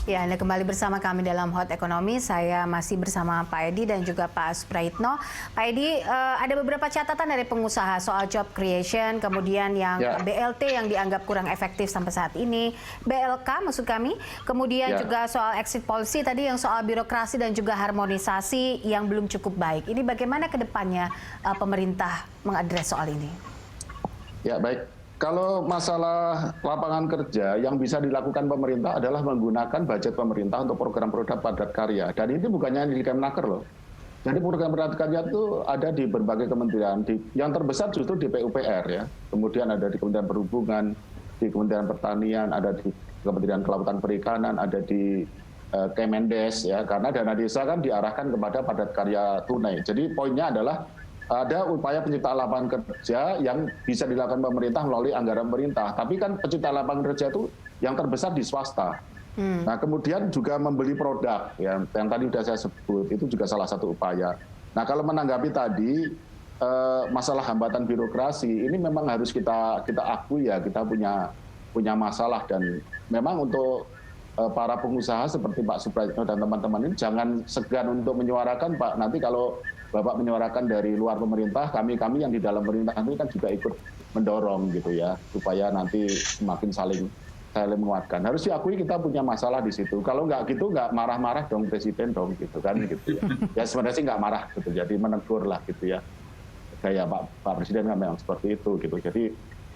Ya, Anda kembali bersama kami dalam Hot Ekonomi. Saya masih bersama Pak Edi dan juga Pak Suprayitno. Pak Edi, ada beberapa catatan dari pengusaha soal job creation, kemudian yang BLT yang dianggap kurang efektif sampai saat ini, BLK maksud kami, kemudian juga soal exit policy tadi yang soal birokrasi dan juga harmonisasi yang belum cukup baik. Ini bagaimana ke depannya pemerintah mengadres soal ini? Ya, baik. Kalau masalah lapangan kerja yang bisa dilakukan pemerintah adalah menggunakan budget pemerintah untuk program-program padat karya. Dan ini bukannya di Kemnaker loh. Jadi program padat karya itu ada di berbagai kementerian. Yang terbesar justru di PUPR ya. Kemudian ada di Kementerian Perhubungan, di Kementerian Pertanian, ada di Kementerian Kelautan Perikanan, ada di Kemendes ya. Karena dana desa kan diarahkan kepada padat karya tunai. Jadi poinnya adalah ada upaya penciptaan lapangan kerja yang bisa dilakukan pemerintah melalui anggaran pemerintah. Tapi kan penciptaan lapangan kerja itu yang terbesar di swasta. Nah, kemudian juga membeli produk ya, yang tadi sudah saya sebut, itu juga salah satu upaya. Nah, kalau menanggapi tadi masalah hambatan birokrasi, ini memang harus kita akui ya, kita punya masalah. Dan memang untuk para pengusaha seperti Pak Suprayitno dan teman-teman ini jangan segan untuk menyuarakan, Pak. Nanti kalau Bapak menyuarakan dari luar pemerintah, kami yang di dalam pemerintah itu kan juga ikut mendorong gitu ya, supaya nanti semakin saling menguatkan. Harus diakui kita punya masalah di situ. Kalau nggak gitu, nggak marah-marah dong presiden dong gitu kan gitu ya. Ya sebenarnya sih nggak marah gitu, jadi menegur lah gitu ya. Kayak Pak Presiden kan memang seperti itu gitu. Jadi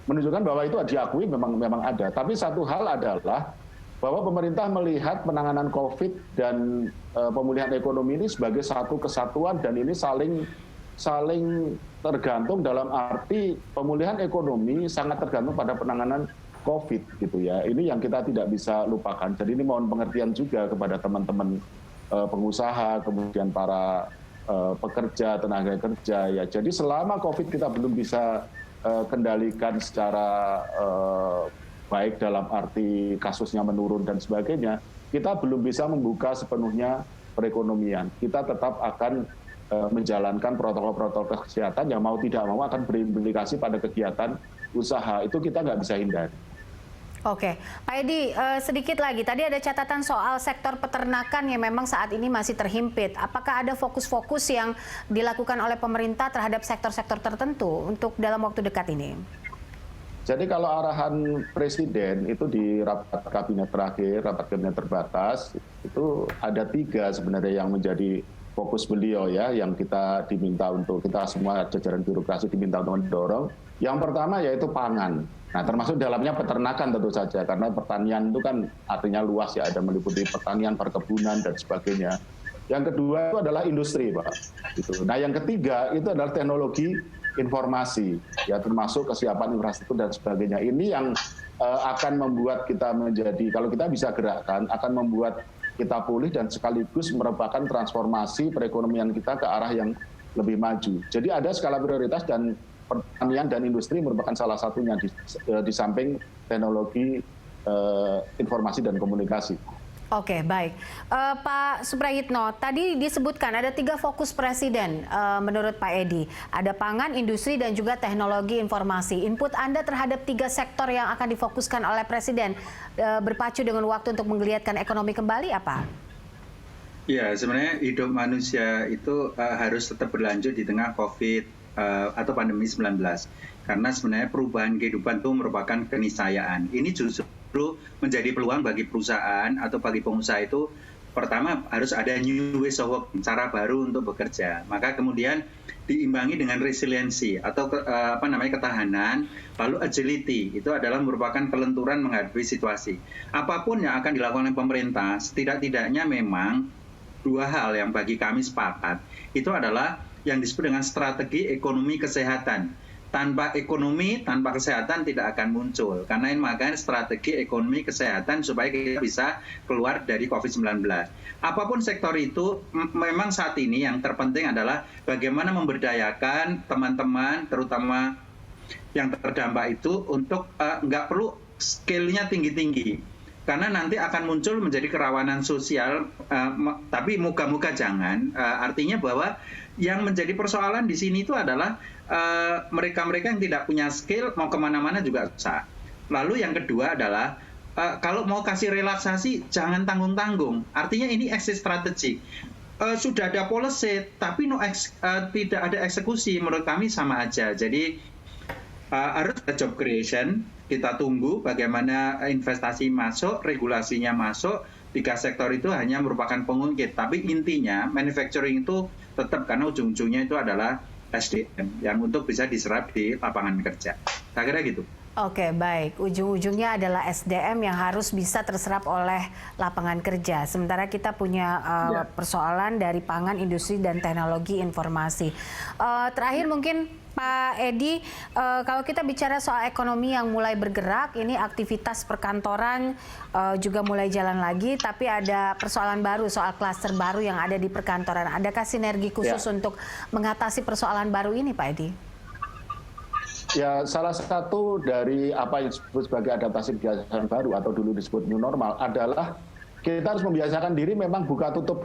menunjukkan bahwa itu diakui memang ada. Tapi satu hal adalah bahwa pemerintah melihat penanganan COVID dan pemulihan ekonomi ini sebagai satu kesatuan, dan ini saling tergantung, dalam arti pemulihan ekonomi sangat tergantung pada penanganan COVID gitu ya. Ini yang kita tidak bisa lupakan. Jadi ini mohon pengertian juga kepada teman-teman pengusaha, kemudian para pekerja, tenaga kerja ya. Jadi selama COVID kita belum bisa kendalikan secara baik dalam arti kasusnya menurun dan sebagainya, kita belum bisa membuka sepenuhnya perekonomian. Kita tetap akan menjalankan protokol-protokol kesehatan yang mau tidak mau akan berimplikasi pada kegiatan usaha. Itu kita nggak bisa hindari. Oke, Pak Edi, sedikit lagi. Tadi ada catatan soal sektor peternakan yang memang saat ini masih terhimpit. Apakah ada fokus-fokus yang dilakukan oleh pemerintah terhadap sektor-sektor tertentu untuk dalam waktu dekat ini? Jadi kalau arahan Presiden itu di rapat kabinet terakhir, rapat kabinet terbatas, itu ada 3 sebenarnya yang menjadi fokus beliau ya, yang kita diminta untuk, kita semua jajaran birokrasi diminta untuk mendorong. Yang pertama yaitu pangan. Nah, termasuk dalamnya peternakan tentu saja, karena pertanian itu kan artinya luas ya, ada meliputi pertanian, perkebunan, dan sebagainya. Yang kedua itu adalah industri, Pak. Gitu. Nah, yang ketiga itu adalah teknologi informasi, ya termasuk kesiapan infrastruktur dan sebagainya. Ini yang akan membuat kita menjadi, kalau kita bisa gerakkan, akan membuat kita pulih dan sekaligus merupakan transformasi perekonomian kita ke arah yang lebih maju. Jadi ada skala prioritas, dan pertanian dan industri merupakan salah satunya di samping teknologi informasi dan komunikasi. Oke, baik. Pak Suprayitno, tadi disebutkan ada 3 fokus Presiden menurut Pak Edi. Ada pangan, industri, dan juga teknologi informasi. Input Anda terhadap 3 sektor yang akan difokuskan oleh Presiden berpacu dengan waktu untuk menggeliatkan ekonomi kembali apa? Ya, sebenarnya hidup manusia itu harus tetap berlanjut di tengah COVID atau pandemi 19. Karena sebenarnya perubahan kehidupan itu merupakan keniscayaan. Ini justru menjadi peluang bagi perusahaan atau bagi pengusaha. Itu pertama harus ada new ways of work, cara baru untuk bekerja. Maka kemudian diimbangi dengan resiliensi atau ketahanan, lalu agility itu adalah merupakan kelenturan menghadapi situasi. Apapun yang akan dilakukan oleh pemerintah, setidak-tidaknya memang 2 hal yang bagi kami sepakat. Itu adalah yang disebut dengan strategi ekonomi kesehatan. Tanpa ekonomi, tanpa kesehatan tidak akan muncul. Karena ini makanya strategi ekonomi kesehatan supaya kita bisa keluar dari COVID-19. Apapun sektor itu, memang saat ini yang terpenting adalah bagaimana memberdayakan teman-teman, terutama yang terdampak itu, untuk nggak perlu skill-nya tinggi-tinggi. Karena nanti akan muncul menjadi kerawanan sosial, tapi moga-moga jangan. Artinya bahwa yang menjadi persoalan di sini itu adalah mereka-mereka yang tidak punya skill mau kemana-mana juga susah. Lalu yang kedua adalah kalau mau kasih relaksasi jangan tanggung-tanggung. Artinya ini exit strategy. Sudah ada policy tapi tidak ada eksekusi, menurut kami sama aja. Jadi harus ada job creation, kita tunggu bagaimana investasi masuk, regulasinya masuk. 3 sektor itu hanya merupakan pengungkit, tapi intinya manufacturing itu tetap, karena ujung-ujungnya itu adalah SDM yang untuk bisa diserap di lapangan kerja. Saya kira gitu. Oke, baik. Ujung-ujungnya adalah SDM yang harus bisa terserap oleh lapangan kerja. Sementara kita punya persoalan dari pangan, industri, dan teknologi informasi. Terakhir mungkin Pak Edi, kalau kita bicara soal ekonomi yang mulai bergerak, ini aktivitas perkantoran juga mulai jalan lagi, tapi ada persoalan baru soal klaster baru yang ada di perkantoran. Adakah sinergi khusus untuk mengatasi persoalan baru ini, Pak Edi? Ya, salah satu dari apa yang disebut sebagai adaptasi kebiasaan baru atau dulu disebut new normal adalah kita harus membiasakan diri memang buka tutup.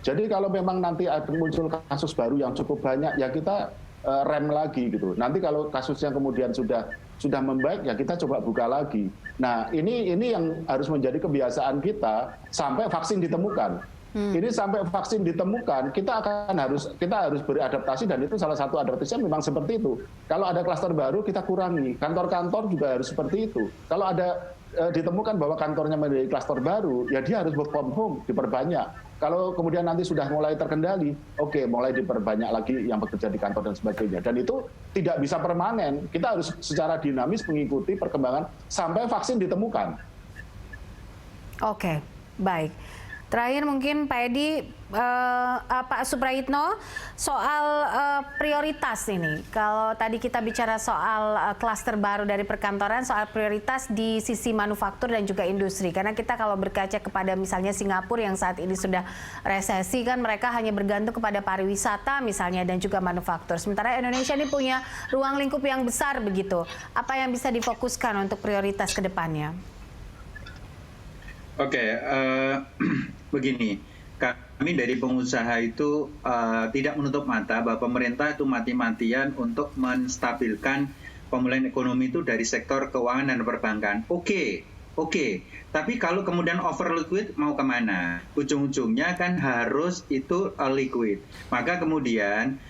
Jadi kalau memang nanti ada muncul kasus baru yang cukup banyak, ya kita rem lagi gitu. Nanti kalau kasusnya kemudian sudah membaik, ya kita coba buka lagi. Nah, ini yang harus menjadi kebiasaan kita sampai vaksin ditemukan. Ini sampai vaksin ditemukan, kita harus beradaptasi, dan itu salah satu adaptasinya memang seperti itu. Kalau ada klaster baru kita kurangi, kantor-kantor juga harus seperti itu. Kalau ada ditemukan bahwa kantornya menjadi klaster baru, ya dia harus work from home, diperbanyak. Kalau kemudian nanti sudah mulai terkendali, oke, mulai diperbanyak lagi yang bekerja di kantor dan sebagainya. Dan itu tidak bisa permanen, kita harus secara dinamis mengikuti perkembangan sampai vaksin ditemukan. Oke, baik. Terakhir mungkin Pak Edi, Pak Suprayitno, soal prioritas ini. Kalau tadi kita bicara soal klaster baru dari perkantoran, soal prioritas di sisi manufaktur dan juga industri. Karena kita kalau berkaca kepada misalnya Singapura yang saat ini sudah resesi, kan mereka hanya bergantung kepada pariwisata misalnya dan juga manufaktur. Sementara Indonesia ini punya ruang lingkup yang besar begitu. Apa yang bisa difokuskan untuk prioritas ke depannya? Oke, begini, kami dari pengusaha itu tidak menutup mata bahwa pemerintah itu mati-matian untuk menstabilkan pemulihan ekonomi itu dari sektor keuangan dan perbankan. Oke. Tapi kalau kemudian over liquid mau kemana? Ujung-ujungnya kan harus itu liquid. Maka kemudian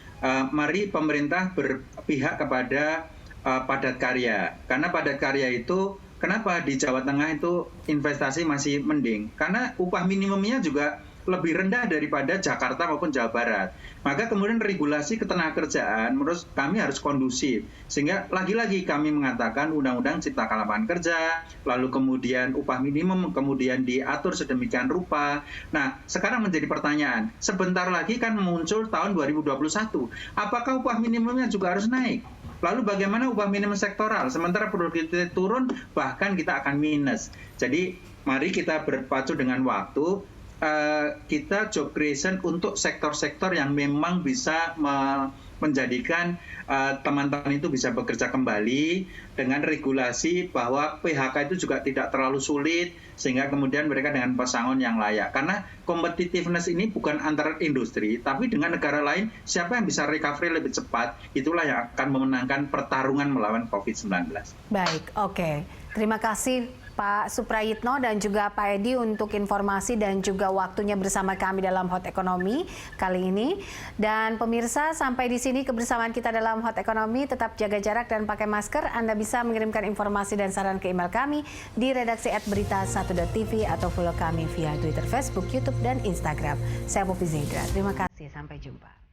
mari pemerintah berpihak kepada padat karya. Karena padat karya itu, kenapa di Jawa Tengah itu investasi masih mending? Karena upah minimumnya juga lebih rendah daripada Jakarta maupun Jawa Barat. Maka kemudian regulasi ketenagakerjaan menurut kami harus kondusif. Sehingga lagi-lagi kami mengatakan Undang-Undang Cipta Lapangan Kerja, lalu kemudian upah minimum kemudian diatur sedemikian rupa. Nah, sekarang menjadi pertanyaan, sebentar lagi kan muncul tahun 2021. Apakah upah minimumnya juga harus naik? Lalu bagaimana upah minimum sektoral? Sementara produktivitas turun, bahkan kita akan minus. Jadi mari kita berpacu dengan waktu, kita job creation untuk sektor-sektor yang memang bisa menjadikan teman-teman itu bisa bekerja kembali dengan regulasi bahwa PHK itu juga tidak terlalu sulit, sehingga kemudian mereka dengan pesangon yang layak. Karena competitiveness ini bukan antar industri, tapi dengan negara lain, siapa yang bisa recovery lebih cepat, itulah yang akan memenangkan pertarungan melawan COVID-19. Baik, oke. Terima kasih Pak Suprayitno dan juga Pak Edi untuk informasi dan juga waktunya bersama kami dalam Hot Economy kali ini. Dan pemirsa, sampai di sini kebersamaan kita dalam Hot Economy. Tetap jaga jarak dan pakai masker. Anda bisa mengirimkan informasi dan saran ke email kami di redaksi @berita1.tv atau follow kami via Twitter, Facebook, YouTube, dan Instagram. Saya Poppy Zaidra. Terima kasih. Sampai jumpa.